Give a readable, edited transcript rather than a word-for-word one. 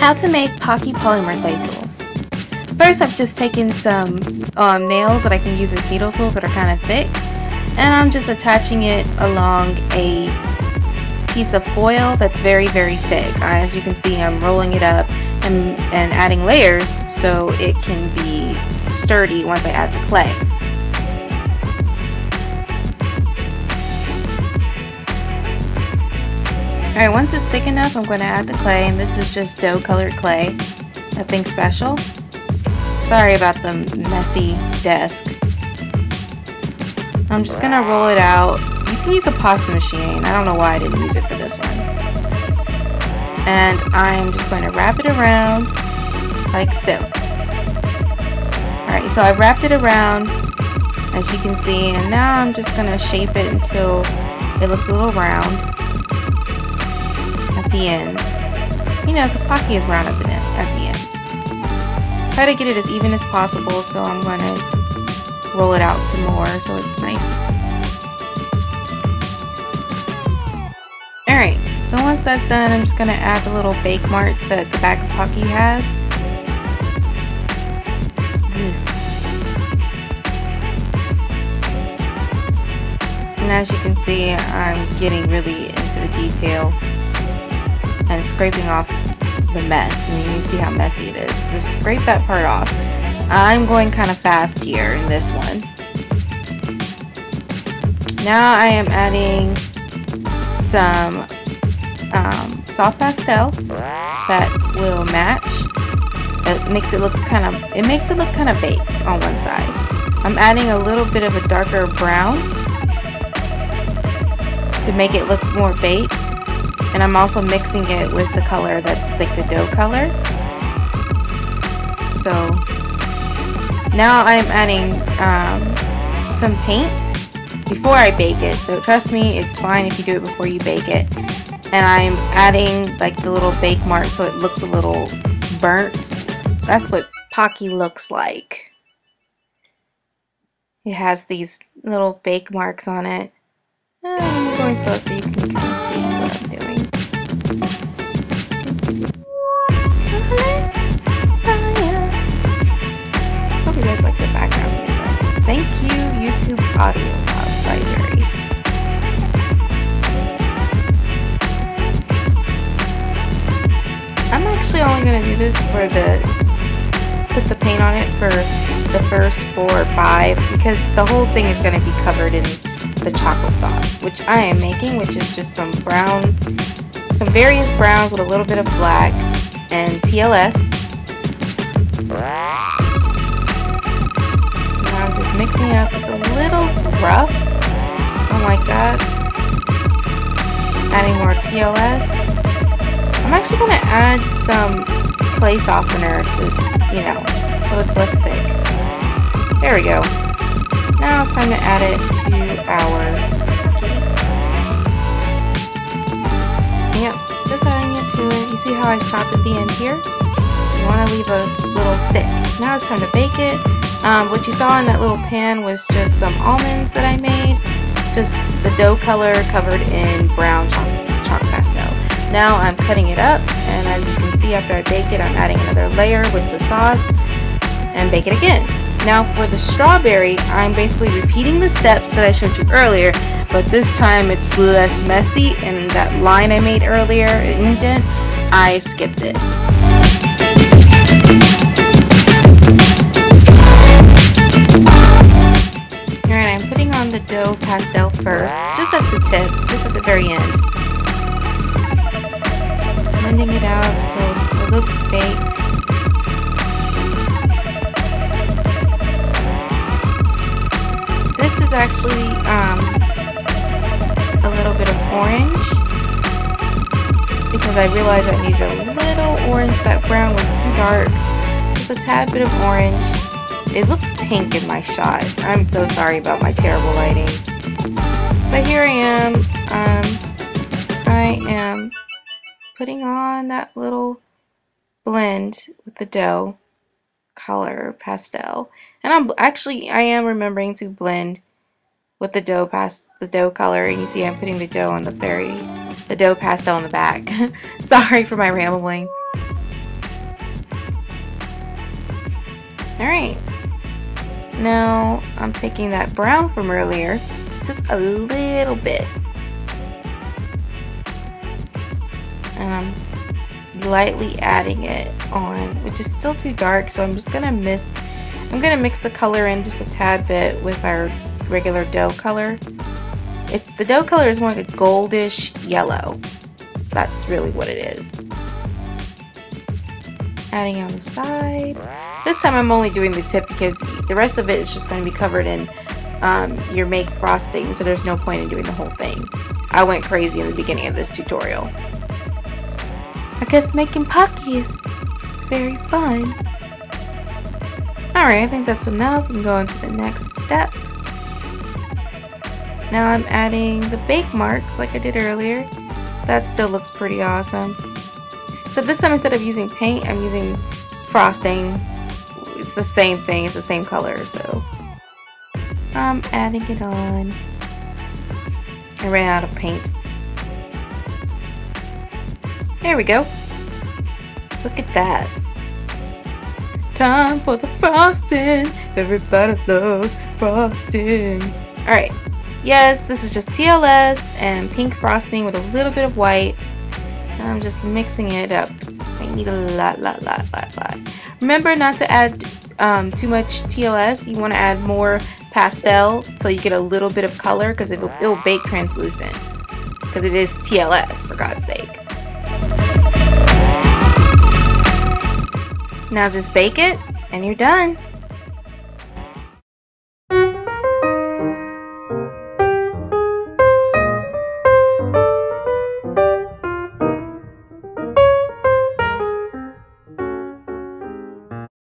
How to make Pocky Polymer Clay tools. First, I've just taken some nails that I can use as needle tools that are kind of thick, and I'm just attaching it along a piece of foil that's very, very thick. As you can see, I'm rolling it up and adding layers so it can be sturdy once I add the clay. Alright, once it's thick enough, I'm going to add the clay, and this is just dough colored clay. Nothing special. Sorry about the messy desk. I'm just going to roll it out. You can use a pasta machine. I don't know why I didn't use it for this one. And I'm just going to wrap it around like so. Alright, so I've wrapped it around, as you can see, and now I'm just going to shape it until it looks a little round at the ends. You know, because Pocky is round at the ends. Try to get it as even as possible, so I'm going to roll it out some more so it's nice. Alright, so once that's done, I'm just going to add the little bake marks that the back of Pocky has. And as you can see, I'm getting really into the detail and scraping off the mess. I mean, you see how messy it is. Just scrape that part off. I'm going kind of fast here in this one. Now I am adding some soft pastel that will match. It makes it look kind of baked on one side. I'm adding a little bit of a darker brown to make it look more baked. And I'm also mixing it with the color that's like the dough color. So now I'm adding some paint before I bake it. So trust me, it's fine if you do it before you bake it. And I'm adding like the little bake mark so it looks a little burnt. That's what Pocky looks like. It has these little bake marks on it. I'm going slow so you can kind of see what I'm doing. Hope you guys like the background music. Thank you, YouTube Audio Library. I'm actually only going to do this for put the paint on it for the first 4 or 5 because the whole thing is going to be covered in the chocolate sauce, which I am making, which is just some various browns with a little bit of black and TLS. Now I'm just mixing it up. It's a little rough. I don't like that. Adding more TLS. I'm actually going to add some clay softener to, so it's less thick. There we go. Now it's time to add it to our Pocky. Yep, just adding it to it. You see how I stopped at the end here? You want to leave a little stick. Now it's time to bake it. What you saw in that little pan was just some almonds that I made. Just the dough color covered in brown chalk pastel. Now I'm cutting it up, and as you can see, after I bake it, I'm adding another layer with the sauce and bake it again. Now for the strawberry, I'm basically repeating the steps that I showed you earlier, but this time it's less messy, and that line I made earlier, an indent, I skipped it. Alright, I'm putting on the dough pastel first, just at the tip, just at the very end. Blending it out so it looks baked. This is actually a little bit of orange because I realized I needed a little orange. That brown was too dark. Just a tad bit of orange. It looks pink in my shot. I'm so sorry about my terrible lighting. But here I am. I am putting on that little blend with the dough color pastel. And I am remembering to blend with the dough color, and you see I'm putting the dough on the dough pastel on the back. Sorry for my rambling. Alright. Now I'm taking that brown from earlier, just a little bit. And I'm lightly adding it on, which is still too dark, so I'm just gonna mix the color in just a tad bit with our regular dough color. The dough color is more like a goldish yellow. That's really what it is. Adding on the side. This time I'm only doing the tip because the rest of it is just going to be covered in your make frosting, so there's no point in doing the whole thing. I went crazy in the beginning of this tutorial. I guess making Pocky is very fun. Alright, I think that's enough. I'm going to the next step. Now I'm adding the bake marks like I did earlier. That still looks pretty awesome. So this time instead of using paint, I'm using frosting. It's the same thing, it's the same color, so I'm adding it on. I ran out of paint. There we go. Look at that. Time for the frosting. Everybody loves frosting. Alright. Yes, this is just TLS and pink frosting with a little bit of white. And I'm just mixing it up. I need a lot. Remember not to add too much TLS. You want to add more pastel so you get a little bit of color because it'll bake translucent. Because it is TLS, for God's sake. Now just bake it and you're done.